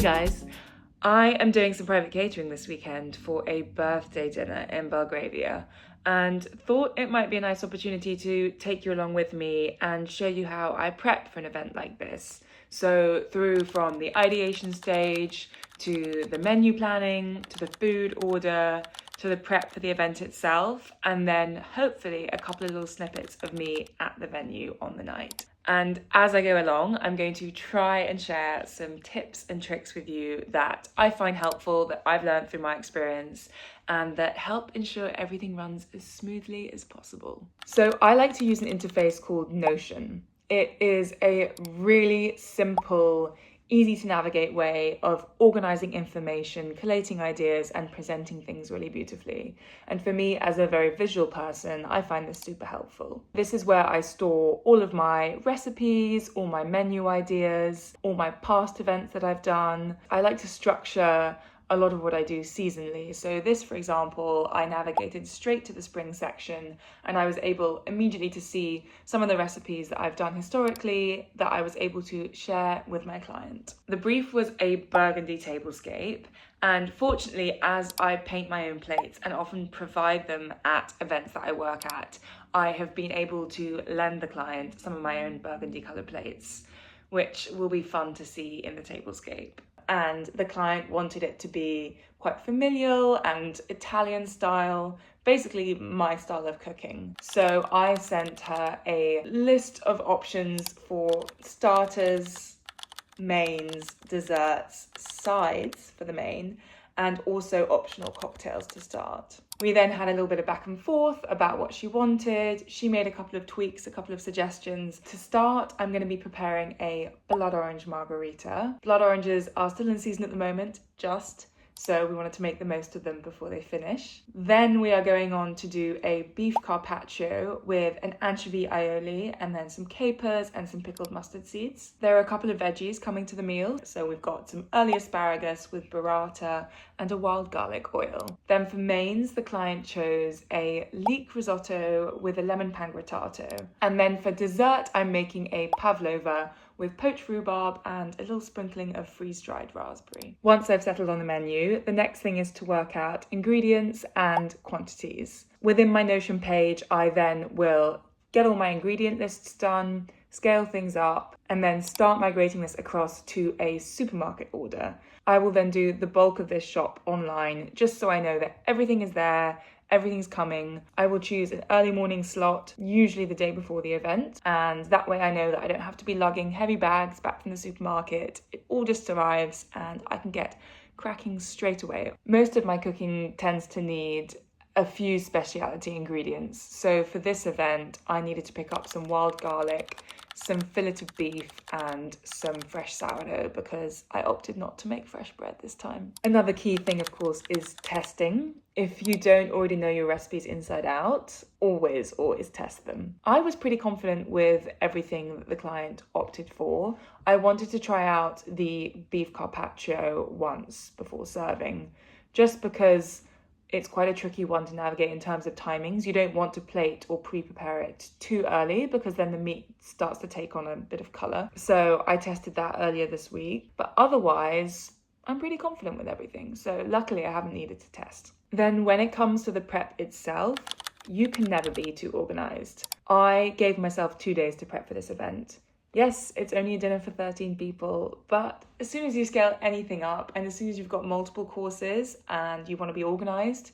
guys, I am doing some private catering this weekend for a birthday dinner in Belgravia and thought it might be a nice opportunity to take you along with me and show you how I prep for an event like this. So through from the ideation stage to the menu planning, to the food order, to the prep for the event itself, and then hopefully a couple of little snippets of me at the venue on the night. And as I go along, I'm going to try and share some tips and tricks with you that I find helpful, that I've learned through my experience, and that help ensure everything runs as smoothly as possible. So I like to use an interface called Notion. It is a really simple, easy to navigate way of organizing information, collating ideas, and presenting things really beautifully. And for me, as a very visual person, I find this super helpful. This is where I store all of my recipes, all my menu ideas, all my past events that I've done. I like to structure a lot of what I do seasonally. So this, for example, I navigated straight to the spring section and I was able immediately to see some of the recipes that I've done historically that I was able to share with my client. The brief was a burgundy tablescape, and fortunately, as I paint my own plates and often provide them at events that I work at, I have been able to lend the client some of my own burgundy colored plates, which will be fun to see in the tablescape. And the client wanted it to be quite familial and Italian style, basically my style of cooking. So I sent her a list of options for starters, mains, desserts, sides for the main, and also optional cocktails to start. We then had a little bit of back and forth about what she wanted. She made a couple of tweaks, a couple of suggestions. To start, I'm going to be preparing a blood orange margarita. Blood oranges are still in season at the moment, so we wanted to make the most of them before they finish. Then we are going on to do a beef carpaccio with an anchovy aioli and then some capers and some pickled mustard seeds. There are a couple of veggies coming to the meal. So we've got some early asparagus with burrata and a wild garlic oil. Then for mains, the client chose a leek risotto with a lemon pangrattato. And then for dessert, I'm making a pavlova with poached rhubarb and a little sprinkling of freeze-dried raspberry. Once I've settled on the menu, the next thing is to work out ingredients and quantities. Within my Notion page, I then will get all my ingredient lists done, scale things up, and then start migrating this across to a supermarket order. I will then do the bulk of this shop online, just so I know that everything is there, everything's coming. I will choose an early morning slot, usually the day before the event, and that way I know that I don't have to be lugging heavy bags back from the supermarket. It all just arrives and I can get cracking straight away. Most of my cooking tends to need a few specialty ingredients. So for this event, I needed to pick up some wild garlic, some fillet of beef, and some fresh sourdough because I opted not to make fresh bread this time. Another key thing, of course, is testing. If you don't already know your recipes inside out, always test them. I was pretty confident with everything that the client opted for. I wanted to try out the beef carpaccio once before serving, just because it's quite a tricky one to navigate in terms of timings. You don't want to plate or pre-prepare it too early because then the meat starts to take on a bit of colour. So I tested that earlier this week, but otherwise I'm pretty confident with everything. So luckily I haven't needed to test. Then when it comes to the prep itself, you can never be too organised. I gave myself 2 days to prep for this event. Yes, it's only a dinner for 13 people, but as soon as you scale anything up and as soon as you've got multiple courses and you want to be organised,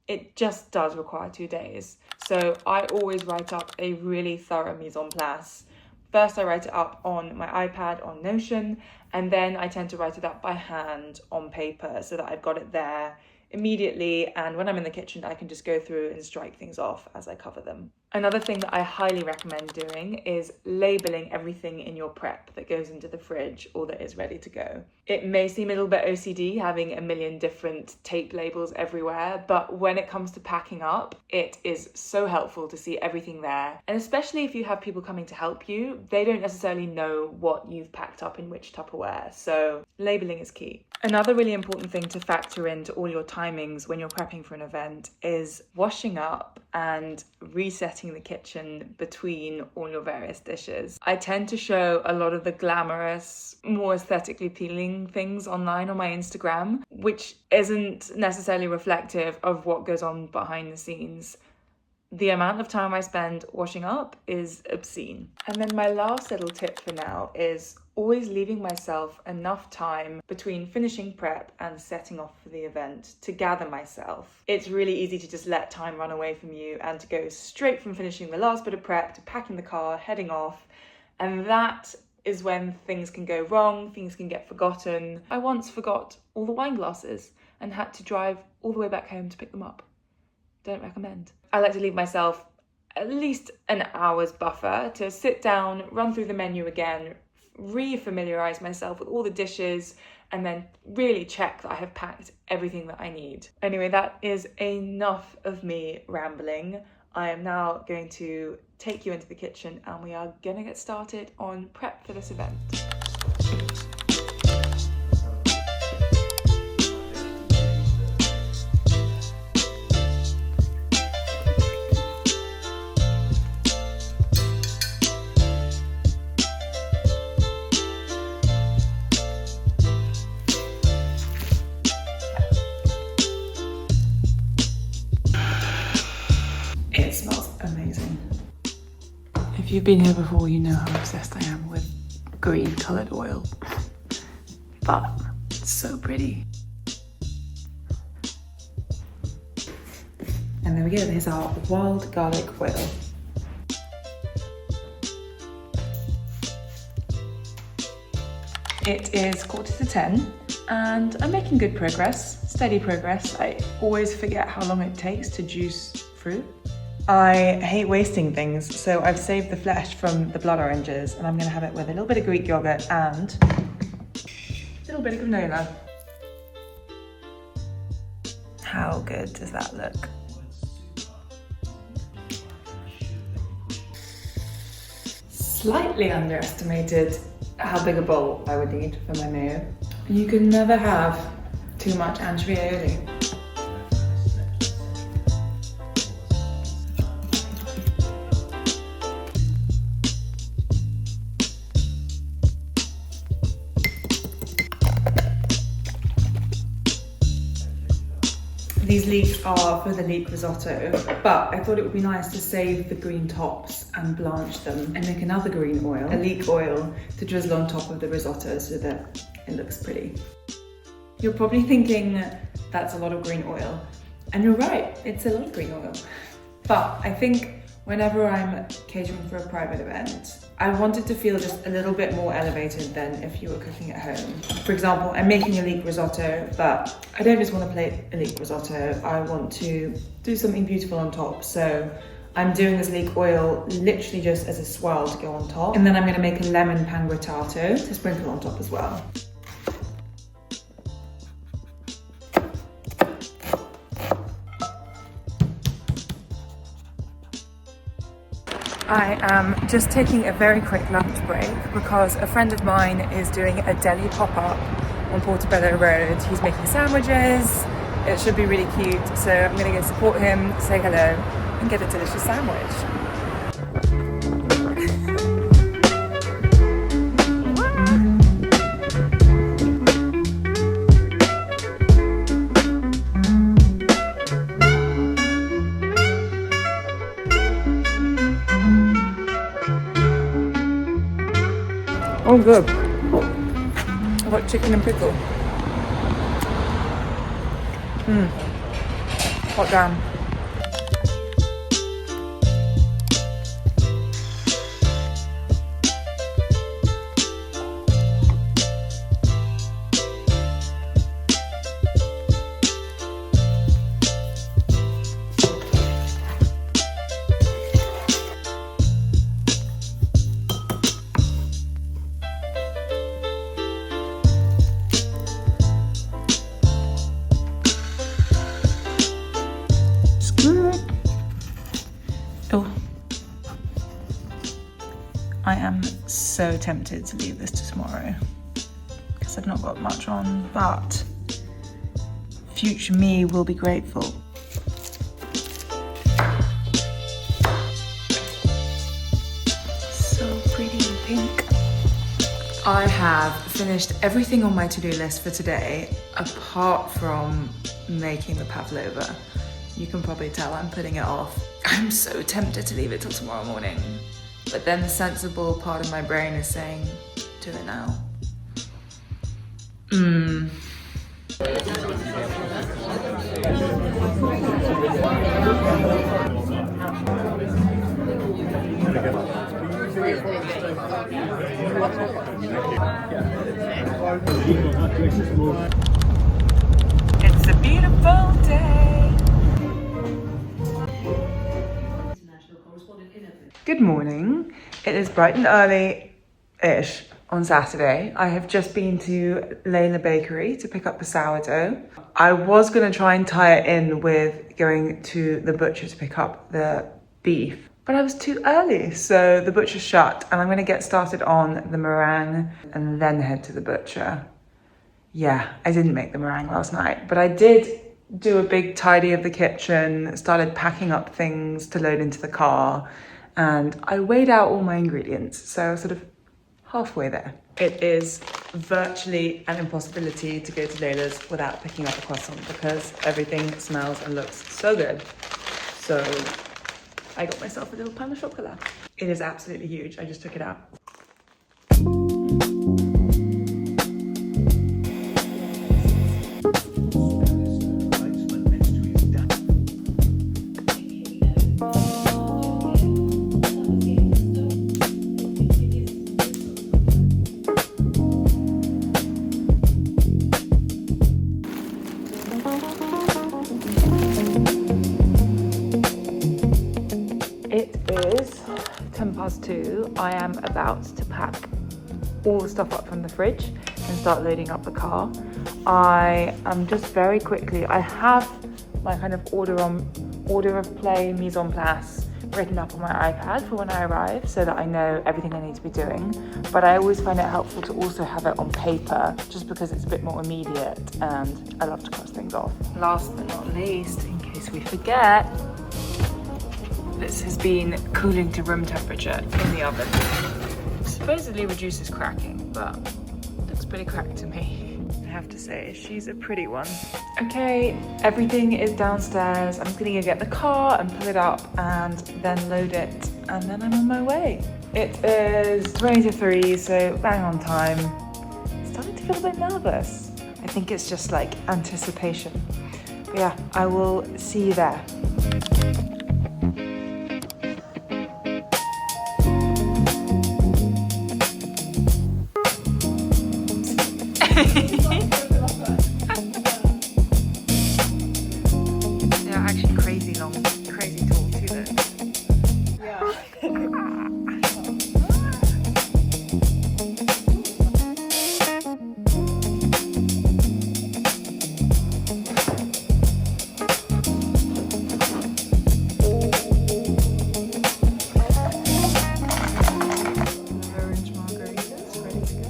it just does require 2 days. So I always write up a really thorough mise en place. First, I write it up on my iPad on Notion, and then I tend to write it up by hand on paper so that I've got it there immediately, and when I'm in the kitchen I can just go through and strike things off as I cover them. Another thing that I highly recommend doing is labeling everything in your prep that goes into the fridge or that is ready to go. It may seem a little bit OCD having a million different tape labels everywhere, but when it comes to packing up, it is so helpful to see everything there. And especially if you have people coming to help you, they don't necessarily know what you've packed up in which Tupperware, so labeling is key. Another really important thing to factor into all your timings when you're prepping for an event is washing up and resetting the kitchen between all your various dishes. I tend to show a lot of the glamorous, more aesthetically appealing things online on my Instagram, which isn't necessarily reflective of what goes on behind the scenes. The amount of time I spend washing up is obscene. And then my last little tip for now is always leaving myself enough time between finishing prep and setting off for the event to gather myself. It's really easy to just let time run away from you and to go straight from finishing the last bit of prep to packing the car, heading off. And that is when things can go wrong, things can get forgotten. I once forgot all the wine glasses and had to drive all the way back home to pick them up. Don't recommend. I like to leave myself at least an hour's buffer to sit down, run through the menu again, re-familiarise myself with all the dishes, and then really check that I have packed everything that I need. Anyway, that is enough of me rambling. I am now going to take you into the kitchen and we are gonna get started on prep for this event. It smells amazing. If you've been here before, you know how obsessed I am with green coloured oil. But it's so pretty. And there we go, there's our wild garlic oil. It is 9:45 and I'm making good progress, steady progress. I always forget how long it takes to juice fruit. I hate wasting things, so I've saved the flesh from the blood oranges and I'm gonna have it with a little bit of Greek yogurt and a little bit of granola. How good does that look? Slightly underestimated how big a bowl I would need for my mayo. You can never have too much anchovy aioli. These leeks are for the leek risotto, but I thought it would be nice to save the green tops and blanch them and make another green oil, a leek oil, to drizzle on top of the risotto so that it looks pretty. You're probably thinking that's a lot of green oil, and you're right, it's a lot of green oil. But I think whenever I'm catering for a private event, I want it to feel just a little bit more elevated than if you were cooking at home. For example, I'm making a leek risotto, but I don't just want to plate a leek risotto, I want to do something beautiful on top. So I'm doing this leek oil literally just as a swirl to go on top. And then I'm going to make a lemon pangrattato to sprinkle on top as well. I am just taking a very quick lunch break because a friend of mine is doing a deli pop-up on Portobello Road. He's making sandwiches. It should be really cute. So I'm going to go support him, say hello, and get a delicious sandwich. Oh, good. I've got chicken and pickle. Hot damn. Oh, I am so tempted to leave this to tomorrow because I've not got much on, but future me will be grateful. I have finished everything on my to-do list for today, apart from making the pavlova. You can probably tell I'm putting it off. I'm so tempted to leave it till tomorrow morning. But then the sensible part of my brain is saying, do it now. It's a beautiful day. Good morning. It is bright and early-ish on Saturday. I have just been to Layla Bakery to pick up the sourdough. I was going to try and tie it in with going to the butcher to pick up the beef, but I was too early, so the butcher's shut, and I'm going to get started on the meringue and then head to the butcher. Yeah, I didn't make the meringue last night, but I did do a big tidy of the kitchen, started packing up things to load into the car, and I weighed out all my ingredients, so sort of halfway there. It is virtually an impossibility to go to Layla's without picking up a croissant because everything smells and looks so good. So I got myself a little pain au chocolat. It is absolutely huge. I just took it out. It is 2:10. I am about to pack all the stuff up from the fridge and start loading up the car. I am just very quickly, I have my kind of order of play, mise en place written up on my iPad for when I arrive so that I know everything I need to be doing. But I always find it helpful to also have it on paper just because it's a bit more immediate and I love to cross things off. Last but not least, in case we forget, this has been cooling to room temperature in the oven. It supposedly reduces cracking, but it looks pretty cracked to me. I have to say, she's a pretty one. Okay, everything is downstairs. I'm gonna go get the car and pull it up and then load it, and then I'm on my way. It is 20 to 3, so bang on time. Starting to feel a bit nervous. I think it's just like anticipation. But yeah, I will see you there. They're actually crazy long, crazy tall too though. Yeah. Orange margaritas, ready to go.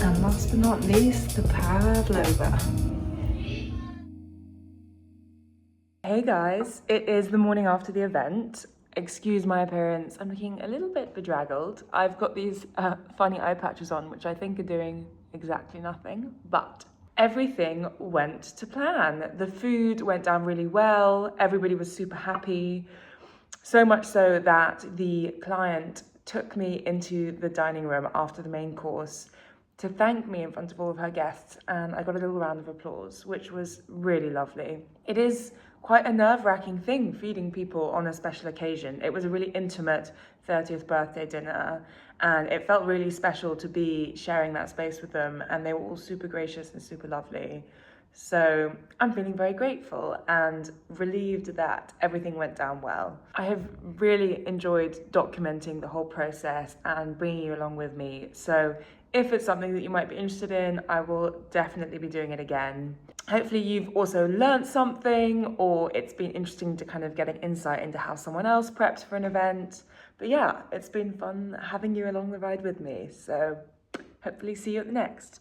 And last but not least, the pavlova. Hey guys, it is the morning after the event. Excuse my appearance, I'm looking a little bit bedraggled. I've got these funny eye patches on, which I think are doing exactly nothing, but everything went to plan. The food went down really well, everybody was super happy, so much so that the client took me into the dining room after the main course to thank me in front of all of her guests, and I got a little round of applause, which was really lovely. It is quite a nerve-wracking thing, feeding people on a special occasion. It was a really intimate 30th birthday dinner, and it felt really special to be sharing that space with them, and they were all super gracious and super lovely. So I'm feeling very grateful and relieved that everything went down well. I have really enjoyed documenting the whole process and bringing you along with me. So if it's something that you might be interested in, I will definitely be doing it again. Hopefully you've also learned something, or it's been interesting to kind of get an insight into how someone else preps for an event. But yeah, it's been fun having you along the ride with me. So hopefully see you at the next.